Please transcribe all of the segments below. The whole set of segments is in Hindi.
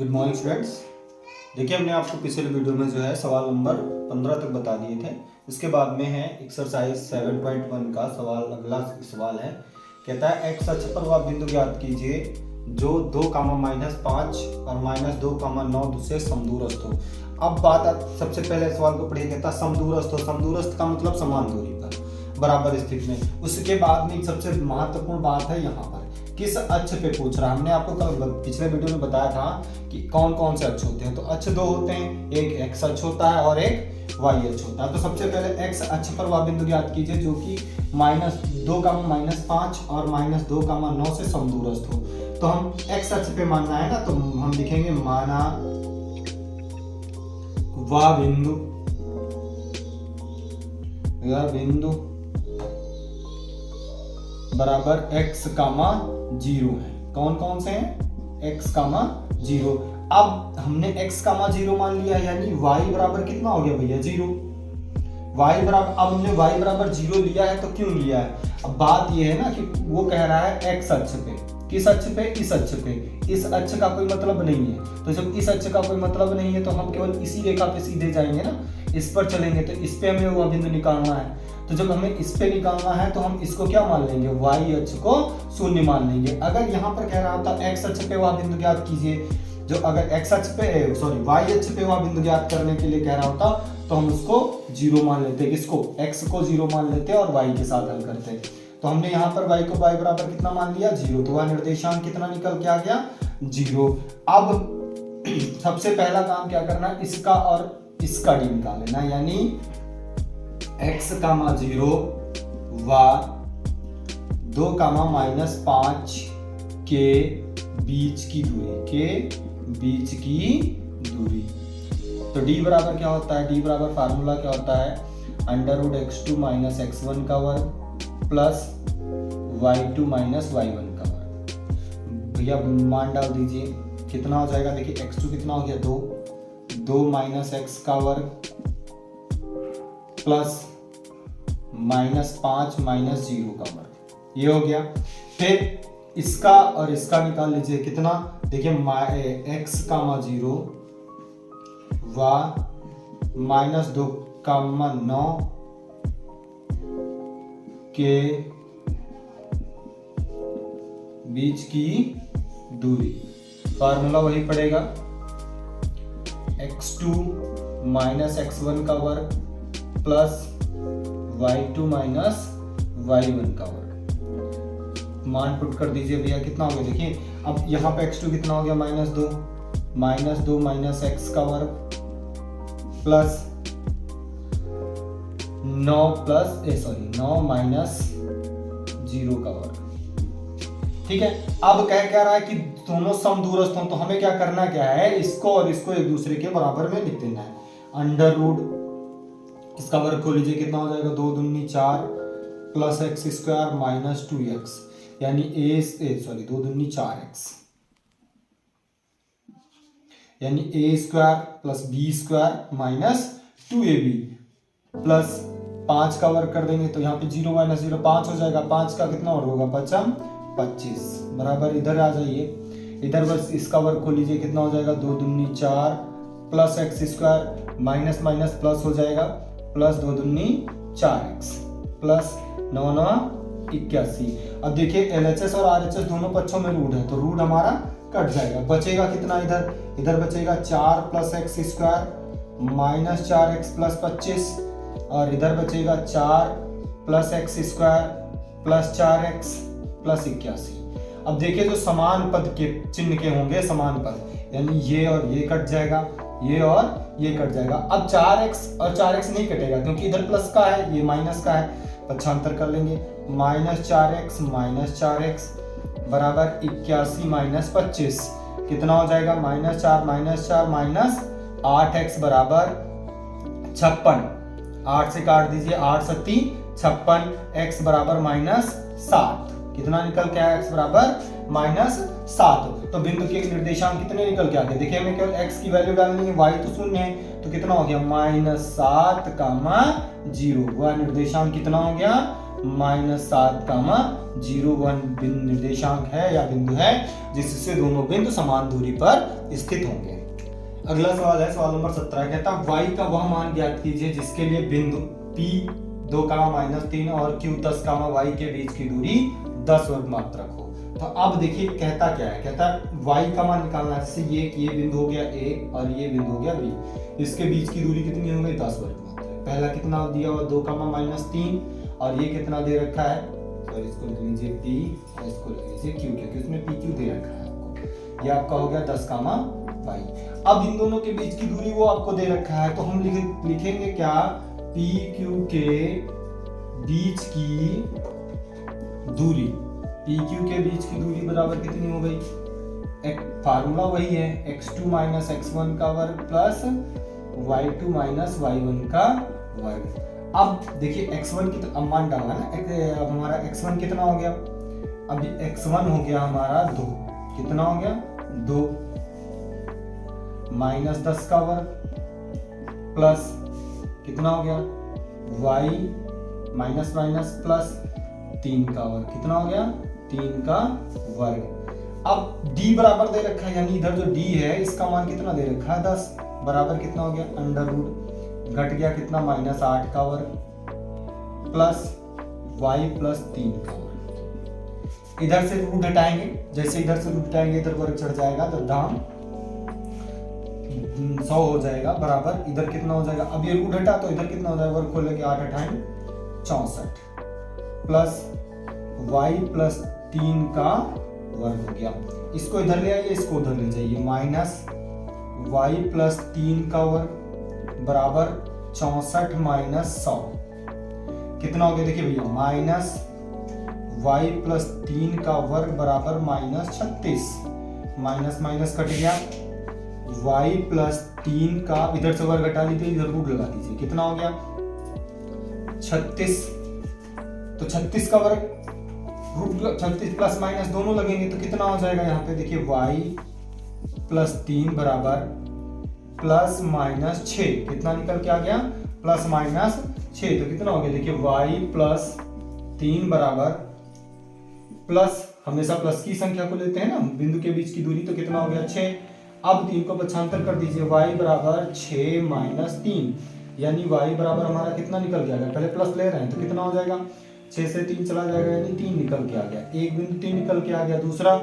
Good morning students. देखिए हमने आपको पिछले वीडियो में जो है सवाल नंबर 15 तक बता दिए थे। इसके बाद में है एक्सरसाइज 7.1 का सवाल। अगला सवाल है, कहता है एक्स अक्ष पर वह बिंदु ज्ञात कीजिए जो 2,-5 और -2,9 से समदूरस्थ हो। अब बात सबसे पहले सवाल को पढ़िए। कहता है समदूरस्थ हो। समदूरस्थ का मतलब समान दूरी पर, बराबर स्थिति में। उसके बाद में सबसे महत्वपूर्ण बात है यहाँ पर किस अक्ष पे पूछ रहा है। हमने आपको कल पिछले वीडियो में बताया था कि कौन कौन से अक्ष होते हैं। तो अक्ष दो होते हैं, एक एक्स अक्ष होता है और एक वाई अक्ष होता है। तो सबसे पहले एक्स अक्ष पर वह बिंदु ज्ञात कीजिए जो कि -2,-5 और -2,9 से समदूरस्थ हो। तो हम एक्स अक्ष पे मानना है ना, तो हम लिखेंगे माना वह बिंदु बराबर x, 0 है। कौन कौन से हैं? x, 0। अब हमने x, 0 मान लिया, यानी y बराबर कितना हो गया भैया? 0। y बराबर, अब हमने y बराबर 0 लिया है तो क्यों लिया है? अब बात ये है ना कि वो कह रहा है x अक्ष पे। किस अक्ष पे? इस अक्ष पे। इस अक्ष का कोई मतलब नहीं है। तो जब इस अक्ष का कोई मतलब नहीं है तो हम केवल इसी रेखा पे सीधे जाएंगे ना, इस पर चलेंगे। तो इस पे हमें वो बिंदु निकालना है। तो जब हमें इस पे निकालना है तो हम इसको क्या मान लेंगे? y अक्ष को 0 मान लेंगे। अगर यहाँ पर कह रहा होता x अक्ष पे वह बिंदु ज्ञात कीजिए, जो अगर x अक्ष पे y अक्ष पे वह बिंदु ज्ञात करने के लिए कह रहा होता तो हम उसको 0 मान लेते। किसको? x को 0 मान लेते और y के साथ हल करते। तो हमने यहाँ पर y को y बराबर कितना मान लिया? 0। तो वह निर्देशांक कितना निकल के आ गया? 0। अब सबसे पहला काम क्या करना है? इसका और इसका डी निकाल लेना, यानी x, 0 व 2,-5 के बीच की दूरी। तो d बराबर क्या होता है? d बराबर फार्मूला क्या होता है? √x2 - x1 का वर्ग प्लस y2 - y1 का वर्ग। भैया मान डाल दीजिए, कितना हो जाएगा? देखिए x2 कितना हो गया? 2 - x का वर्ग प्लस -5 - 0 का वर्ग। ये हो गया। फिर इसका और इसका निकाल लीजिए। कितना? देखिए x, 0 व -2,9 के बीच की दूरी। फार्मूला वही पड़ेगा, x2 - x1 का वर्ग प्लस y2 - y1 का वर्ग। मान पुट कर दीजिए भैया, कितना हो गया? देखिए अब यहाँ पे x2 कितना हो गया? -2 - x का वर्ग प्लस 9 - 0 का वर्ग। ठीक है। अब क्या रहा है कि दोनों समदूरस्थ हों, तो हमें क्या करना क्या है? इसको और इसको एक दूसरे के बराबर में लिख देना है। अंडर रूट इसका वर्ग को लीजिए, कितना हो जाएगा? 2 दूनी 4 प्लस x² - 2x, यानी 2 दूनी 4x, यानी a² plus b² - 2ab plus 5 का वर्ग कर देंगे तो यहाँ पे 0 - 0 5 हो जाएगा। 5 का कितना वर्ग होगा? 5 × 25 बराबर। इधर आ जाइए, इधर बस इसका वर्ग को लीजिए, कितना हो जाएगा? 2 दूनी 4 plus x² minus minus plus हो जाएगा, प्लस 2 दूनी 4x प्लस 9 9 81। अब देखिए LHS और RHS दोनों पक्षों में रूट है, तो रूट हमारा कट जाएगा। बचेगा कितना? इधर बचेगा 4 plus x² minus 4x plus 25, और इधर बचेगा 4 plus x² plus 4x plus 81। अब देखिए जो समान पद के चिन्ह के होंगे, समान पद, यानी ये और ये कट जाएगा, ये और ये कट जाएगा। अब 4x और 4x नहीं कटेगा क्योंकि इधर प्लस का है, ये माइनस का है। पक्षांतर कर लेंगे, -4x - 4x बराबर 81 - 25। कितना हो जाएगा? -4 - 8x बराबर 56। 8 से काट दीजिए, 8 × 7 = 56, x बराबर -7। कितना निकल के आया? x बराबर -7। तो बिंदु के निर्देशांक कितने निकल के आ गए? देखिए हमें केवल x की वैल्यू डालनी है, y तो 0 है, तो कितना हो गया? -7, 0। वह निर्देशांक कितना हो गया? -7,01 निर्देशांक है या बिंदु है जिससे दोनों बिंदु समान दूरी पर स्थित होंगे। अगला सवाल है सवाल नंबर 17, कहता है y का वह मान ज्ञात कीजिए जिसके लिए बिंदु P 2,-3 और Q 10, y के बीच की दूरी 10 वर्ग मात्रक हो। तो अब देखिए कहता क्या है, कहता है y का मान निकालना है। जैसे ये बिंदु हो गया A और ये बिंदु हो गया B, इसके बीच की दूरी कितनी हो गई 10 वर्ग मात्रक। पहला कितना दिया हुआ 2,-3 और ये कितना दे रखा है, सॉरी इसको लिख लीजिए P और इसको लिख लीजिए Q क्योंकि उसमें PQ दे रखा है आपको। ये आपका हो गया 10, अब इन दोनों के बीच की दूरी वो आपको दे रखा है, तो हम लिखेंगे क्या, PQ के बीच की दूरी, PQ के बीच की दूरी बराबर कितनी हो गई, एक फार्मूला वही है x2 - x1 का वर्ग प्लस y2 - y1 का वर्ग। अब देखिए x1 की तो मान डालना ना, अब हमारा x1 कितना हो गया, अभी x1 हो गया हमारा 2, कितना हो गया 2 -10 का वर्ग प्लस कितना हो गया y प्लस 3 का वर्ग, कितना हो गया 3 का वर्ग। अब d बराबर दे रखा है, यानी इधर जो d है इसका मान कितना दे रखा है 10, बराबर कितना हो गया अंडर रूट घट गया कितना -8 का वर्ग प्लस y प्लस 3 का वर्ग। इधर से रूट हटाएंगे, जैसे इधर से रूट हटाएंगे इधर वर्ग चढ़ जाएगा तो दाम 100 हो जाएगा, बराबर इधर कितना हो जाएगा, अब ये रूट हटा तो इधर कितना हो जाएगा, वर्ग खोलेंगे 8 × 64 प्लस y प्लस 3 का वर्ग हो गया। इसको इधर ले आइए, इसको उधर ले जाइए, -y प्लस 3 का वर्ग बराबर 64 - 100 कितना हो गया, देखिए भैया -y प्लस 3 का वर्ग बराबर -36, माइनस कट गया, y प्लस 3 का इधर से वर्ग हटा लीजिए, इधर रूट लगा दीजिए, कितना हो गया 36, तो 36 का वर्ग रूट 36 प्लस माइनस दोनों लगेंगे तो कितना हो जाएगा, यहाँ पे देखिए y प्लस 3 बराबर प्लस माइनस 6, कितना निकल के आ गया +-6, तो कितना हो गया, देखिए y प्लस 3 बराबर प्लस, हमेशा प्लस की संख्या को लेते हैं ना बिंदु के बीच की दूरी, तो कितना हो गया 6। अब 3 को पक्षांतर कर दीजिए, y बराबर 6 - 3, यानी y बराबर हमारा कितना निकल के आ गया, पहले प्लस ले रहे हैं तो कितना हो जाएगा 6 से 3 चला जाएगा, यानी 3 निकल के आ गया, एक बिंदु 3 निकल के आ गया। दूसरा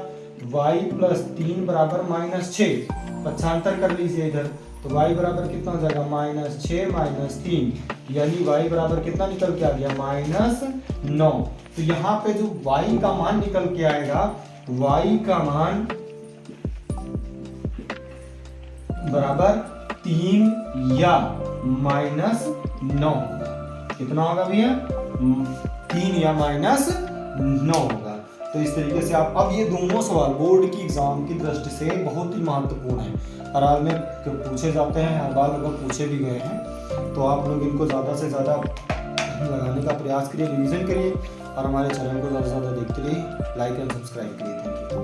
y प्लस 3 बराबर -6, पक्षांतर कर लीजिए इधर, तो y बराबर कितना हो जाएगा -6 - 3, यानी y बराबर कितना निकल के आ गया -9। तो यहाँ पे जो y का मान निकल के आएगा, y का मान बराबर 3 या -9 होगा, कितना होगा भैया 3 या -9 होगा। तो इस तरीके से आप, अब ये दोनों सवाल बोर्ड की एग्जाम की दृष्टि से बहुत ही महत्वपूर्ण है, हर हाल में पूछे जाते हैं, हर बार लगभग पूछे भी गए हैं, तो आप लोग इनको ज़्यादा से ज़्यादा लगाने का प्रयास करिए, रिवीजन करिए और हमारे चैनल को ज़्यादा से ज़्यादा देखते रहिए, लाइक एंड सब्सक्राइब करिए। Thank you.